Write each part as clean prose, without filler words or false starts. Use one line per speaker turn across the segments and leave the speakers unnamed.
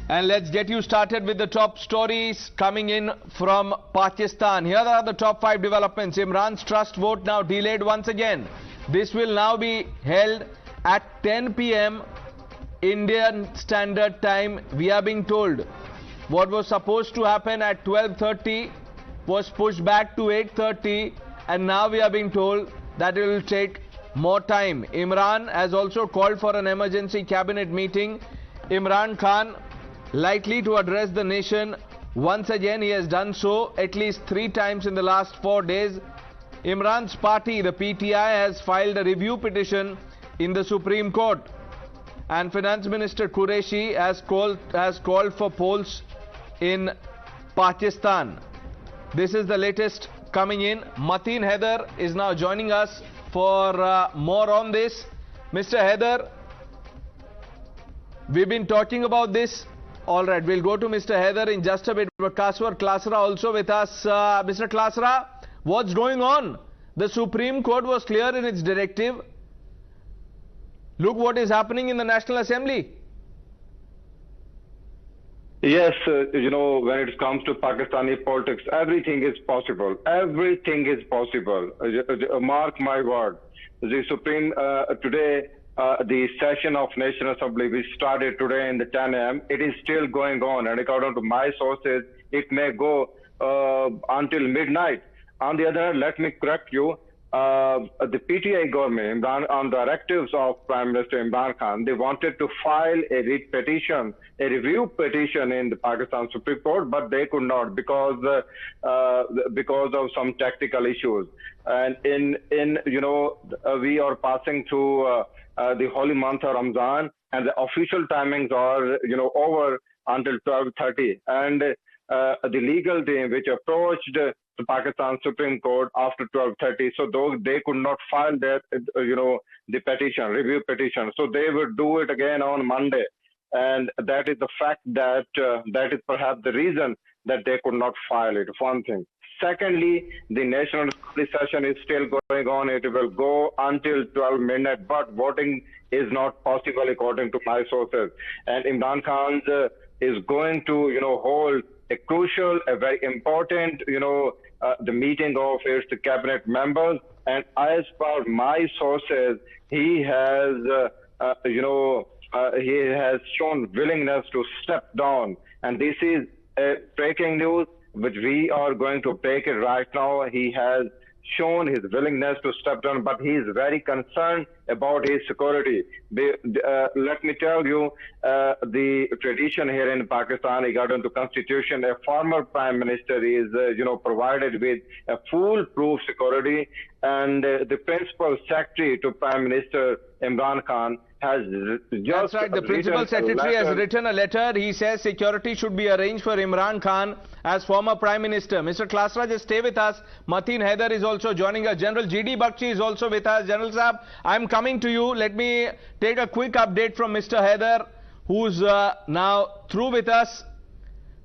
And let's get you started with the top stories coming in from Pakistan. Here are the top 5 developments. Imran's trust vote now delayed once again. This will now be held at 10 p.m. Indian Standard Time. We are being told what was supposed to happen at 12:30 was pushed back to 8:30, and now we are being told that it will take more time. Imran has also called for an emergency cabinet meeting. Imran Khan likely to address the nation once again. He has done so at least 3 times in the last 4 days. Imran's party, the PTI, has filed a review petition in the Supreme Court, and Finance Minister Qureshi has called for polls in Pakistan. This is the latest coming in. Mateen Haider is now joining us for more on this. Mr. Haider, we've been talking about this. All right, we'll go to Mr. Haider in just a bit, but Kaswar Klasra also with us. Mr. Klasra, what's going on? The Supreme Court was clear in its directive. Look what is happening in the National Assembly.
Yes, when it comes to Pakistani politics, everything is possible. Everything is possible. Mark my word. The Supreme, today, the session of National Assembly, which started today in the 10 a.m., it is still going on. And according to my sources, it may go until midnight. On the other hand, let me correct you. The PTI government, on directives of Prime Minister Imran Khan, they wanted to file a review petition in the Pakistan Supreme Court, but they could not because of some technical issues. And we are passing through the holy month of Ramadan, and the official timings are over until 12:30, and the legal team which approached the Pakistan Supreme Court after 12:30, so those they could not file their the petition, review petition, so they would do it again on Monday, and that is the fact that that is perhaps the reason that they could not file it. One thing. Secondly, the National Assembly session is still going on. It will go until 12 midnight, but voting is not possible according to my sources. And Imran Khan is going to hold a crucial, a very important, the meeting of his cabinet members. And as per my sources, he has, he has shown willingness to step down. And this is breaking news, which we are going to break it right now. He has shown his willingness to step down, but he is very concerned about his security. Let me tell you, the tradition here in Pakistan regarding the constitution, a former prime minister is, provided with a foolproof security, and the principal secretary to Prime Minister Imran Khan has just...
That's right, the principal secretary has written a letter. He says security should be arranged for Imran Khan as former Prime Minister. Mr. Klasra, just stay with us. Mateen Haider is also joining us. General G.D. Bakshi is also with us. General Saab, I'm coming to you. Let me take a quick update from Mr. Haider, who's now through with us.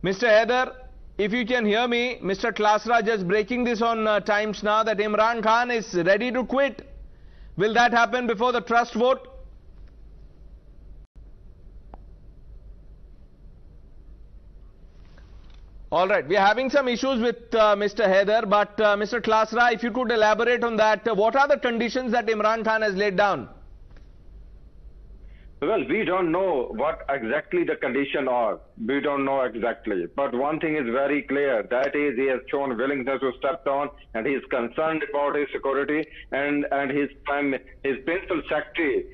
Mr. Haider, if you can hear me, Mr. Klasra just breaking this on Times Now that Imran Khan is ready to quit. Will that happen before the trust vote? All right, we are having some issues with Mr. Haider, but Mr. Klasra, if you could elaborate on that, what are the conditions that Imran Khan has laid down?
Well, we don't know what exactly the conditions are. We don't know exactly. But one thing is very clear. That is, he has shown willingness to step down, and he is concerned about his security. And his principal secretary,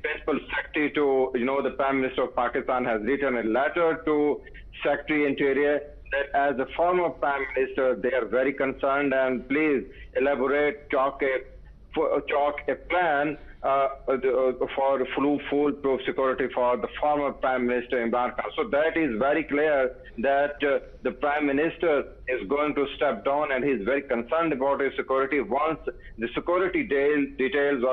principal secretary to the Prime Minister of Pakistan has written a letter to Secretary Interior that as a former Prime Minister, they are very concerned, and please elaborate, chalk a plan for foolproof security for the former Prime Minister Imran Khan. So that is very clear that the Prime Minister is going to step down, and he is very concerned about his security. Once the security details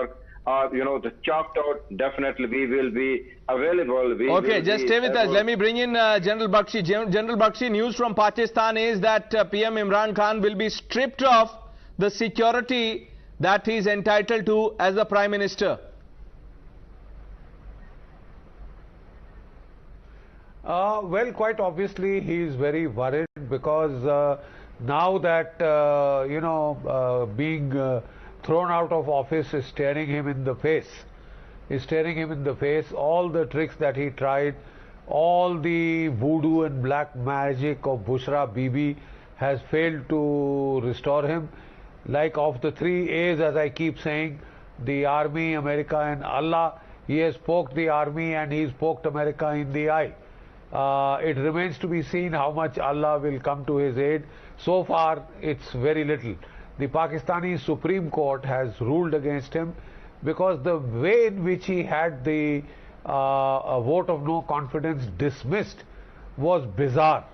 are the chalked out, definitely we will be available.
Okay, just stay with us. Let me bring in General Bakshi. General Bakshi, news from Pakistan is that PM Imran Khan will be stripped of the security that he is entitled to as the Prime Minister.
Well, quite obviously, he is very worried because now that, being thrown out of office is staring him in the face. Is staring him in the face. All the tricks that he tried, all the voodoo and black magic of Bushra Bibi has failed to restore him. Like of the three A's, as I keep saying, the army, America and Allah, he has poked the army and he's poked America in the eye. It remains to be seen how much Allah will come to his aid. So far, it's very little. The Pakistani Supreme Court has ruled against him because the way in which he had the vote of no confidence dismissed was bizarre.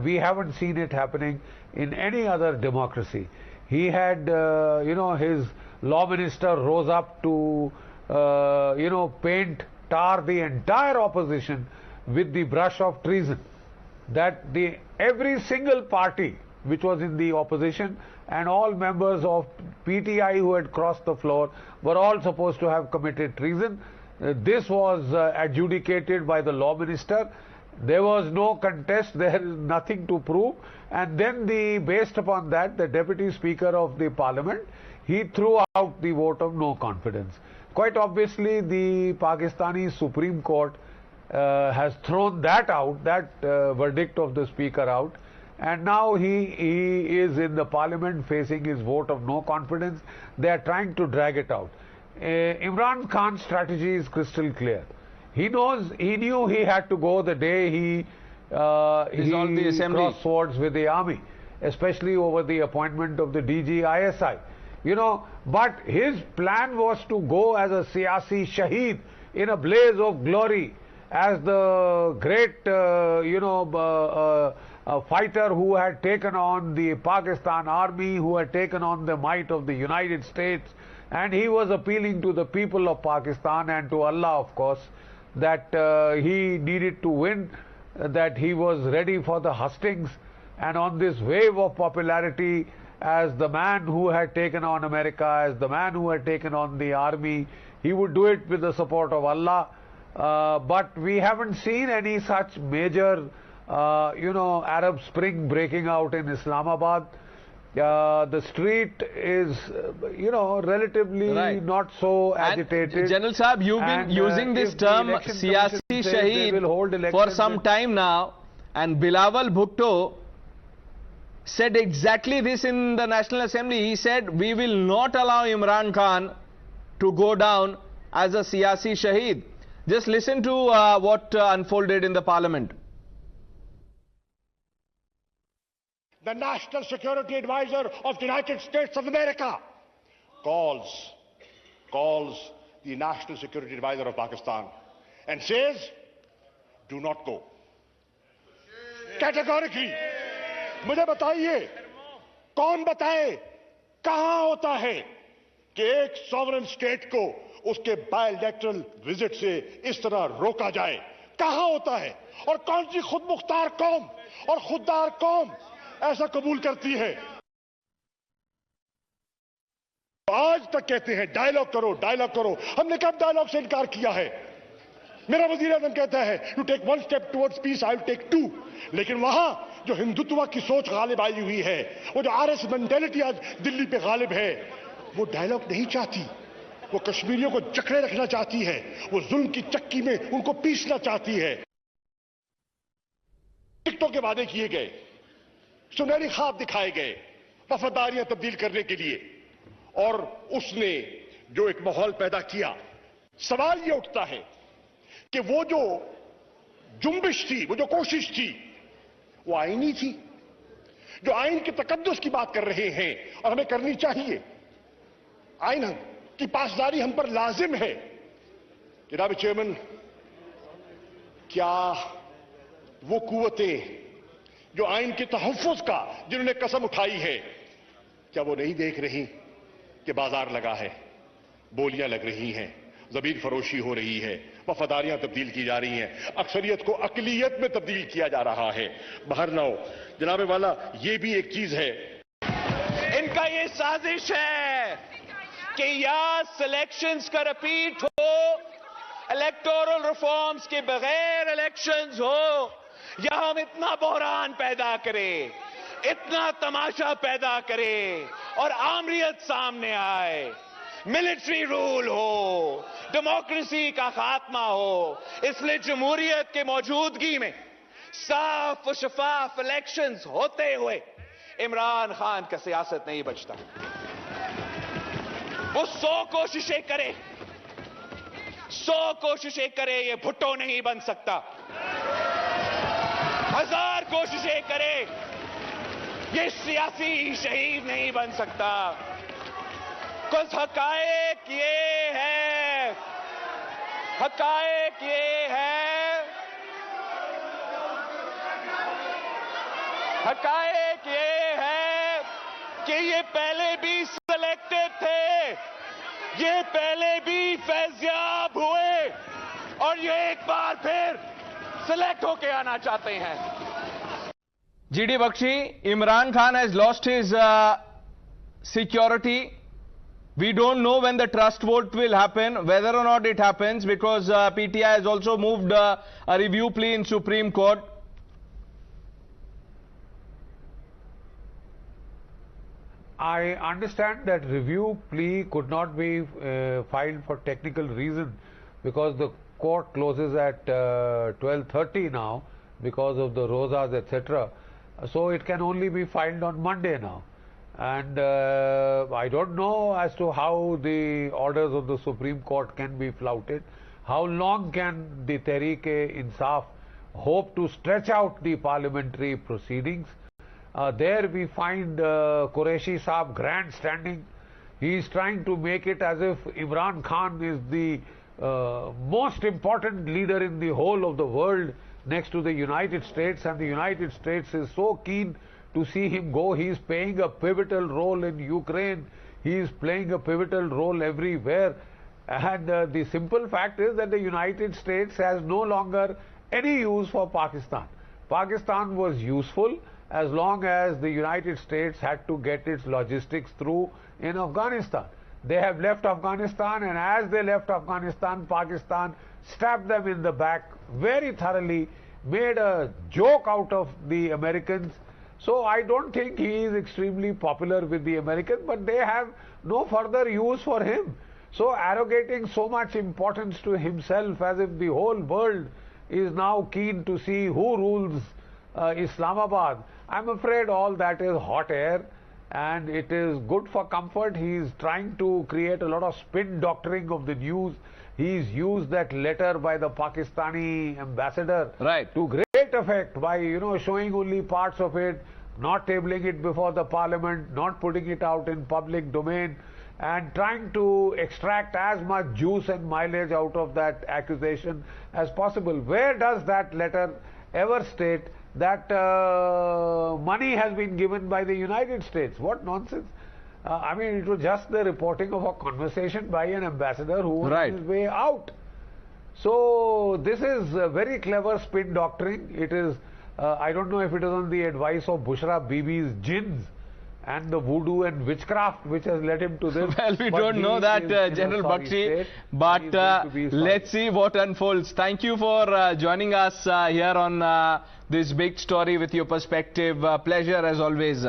We haven't seen it happening in any other democracy. He had, his law minister rose up to, tar the entire opposition with the brush of treason. That every single party which was in the opposition and all members of PTI who had crossed the floor were all supposed to have committed treason. This was adjudicated by the law minister. There was no contest, there is nothing to prove, and then based upon that, the Deputy Speaker of the Parliament, he threw out the vote of no confidence. Quite obviously, the Pakistani Supreme Court has thrown that out, that verdict of the Speaker out, and now he is in the Parliament facing his vote of no confidence. They are trying to drag it out. Imran Khan's strategy is crystal clear. He knew he had to go the day he crossed swords with the army, especially over the appointment of the DG ISI. But his plan was to go as a siyasi shaheed in a blaze of glory, as the great, fighter who had taken on the Pakistan army, who had taken on the might of the United States, and he was appealing to the people of Pakistan and to Allah, of course, that he needed to win, that he was ready for the hustings, and on this wave of popularity as the man who had taken on America, as the man who had taken on the army, he would do it with the support of Allah. But we haven't seen any such major, Arab Spring breaking out in Islamabad. The street is, relatively not so agitated.
And General Saab, you've been using this term siyasi shaheed for some time now, and Bilawal Bhutto said exactly this in the National Assembly. He said, we will not allow Imran Khan to go down as a siyasi shaheed. Just listen to what unfolded in the Parliament.
The National Security Advisor of the United States of America calls the National Security Advisor of Pakistan and says, do not go. Categorically. मुझे बताइए, कौन बताए, कहां होता है कि एक sovereign state को उसके बायलैटरल विजिट से इस तरह रोका जाए? कहां होता है? और कौन सी खुदमुख्तार कौम और खुददार कौम ऐसा कबूल करती है? आज तक कहते हैं डायलॉग करो, डायलॉग करो. हमने कब डायलॉग से इनकार किया है? मेरा वजीर आज़म कहता है, you take one step towards peace, I will take two. लेकिन वहां जो हिंदुत्व की सोच गालिब आई हुई है, वो जो आरएस मेंटेलिटी आज दिल्ली पे गालिब है, वो डायलॉग नहीं चाहती. वो कश्मीरियों को जकड़े रखना चाहती है, वो जुल्म की चक्की में उनको पीसना चाहती है. टिकटों के वादे किए गए, सुनहरी ख्वाब दिखाए गए, वफादारियां तब्दील करने के लिए, और उसने जो एक माहौल पैदा किया. सवाल ये उठता है कि वो जो जुम्बिश थी, वो जो कोशिश थी, वो आईनी थी. जो आइन के तकद्दुस की बात कर रहे हैं और हमें करनी चाहिए, आइन की पासदारी हम पर लाजिम है. जनाब चेयरमैन, क्या वो कुव्वतें जो आइन के तहफ़्फ़ुज़ का जिन्होंने कसम उठाई है, क्या वो नहीं देख रही कि बाजार लगा है, बोलियां लग रही हैं, ज़मीर फरोशी हो रही है, वफादारियां तब्दील की जा रही हैं, अक्सरियत को अकलियत में तब्दील किया जा रहा है? बाहर ना हो जनाब वाला, ये भी एक चीज है. इनका ये साजिश है कि या सिलेक्शंस का रिपीट हो, इलेक्टोरल रिफॉर्म्स के बगैर इलेक्शंस हो,
या हम इतना बहरान पैदा करें, इतना तमाशा पैदा करें और आमरीत सामने आए, मिलिट्री रूल हो, डेमोक्रेसी का खात्मा हो, इसलिए जमहूरियत के मौजूदगी में साफ और शफाफ इलेक्शंस होते हुए इमरान खान का सियासत नहीं बचता। वो 100 कोशिशें करे, 100 कोशिशें करे, ये भुट्टो नहीं बन सकता। 1000 कोशिशें करे, ये सियासी शहीद नहीं बन सकता। कुछ हकायक ये है, हकायक ये है, हकायक ये है कि ये पहले भी सिलेक्टेड थे, ये पहले भी फैज़याब हुए और ये एक बार फिर सिलेक्ट होके आना चाहते हैं।
GD Bakshi, Imran Khan has lost his security. We don't know when the trust vote will happen, whether or not it happens, because PTI has also moved a review plea in Supreme Court.
I understand that review plea could not be filed for technical reason because the court closes at 12:30 now because of the rosas, etc. So it can only be filed on Monday now. And I don't know as to how the orders of the Supreme Court can be flouted. How long can the Tehreek-e-Insaf hope to stretch out the parliamentary proceedings? There we find Qureshi Saab grandstanding. He is trying to make it as if Imran Khan is the most important leader in the whole of the world next to the United States, and the United States is so keen to see him go. He is playing a pivotal role in Ukraine. He is playing a pivotal role everywhere. And the simple fact is that the United States has no longer any use for Pakistan. Pakistan was useful as long as the United States had to get its logistics through in Afghanistan. They have left Afghanistan, and as they left Afghanistan, Pakistan stabbed them in the back very thoroughly, made a joke out of the Americans. So I don't think he is extremely popular with the Americans, but they have no further use for him. So arrogating so much importance to himself as if the whole world is now keen to see who rules Islamabad, I'm afraid all that is hot air, and it is good for comfort. He is trying to create a lot of spin doctoring of the news. He's used that letter by the Pakistani ambassador to great effect by, showing only parts of it, not tabling it before the parliament, not putting it out in public domain, and trying to extract as much juice and mileage out of that accusation as possible. Where does that letter ever state that money has been given by the United States? What nonsense. I mean, it was just the reporting of a conversation by an ambassador who was on his way out. So this is very clever spin doctoring. It is, I don't know if it is on the advice of Bushra Bibi's jinns and the voodoo and witchcraft which has led him to this.
Well, we don't know that, General Bakshi, but let's see what unfolds. Thank you for joining us here on this big story with your perspective. Pleasure as always.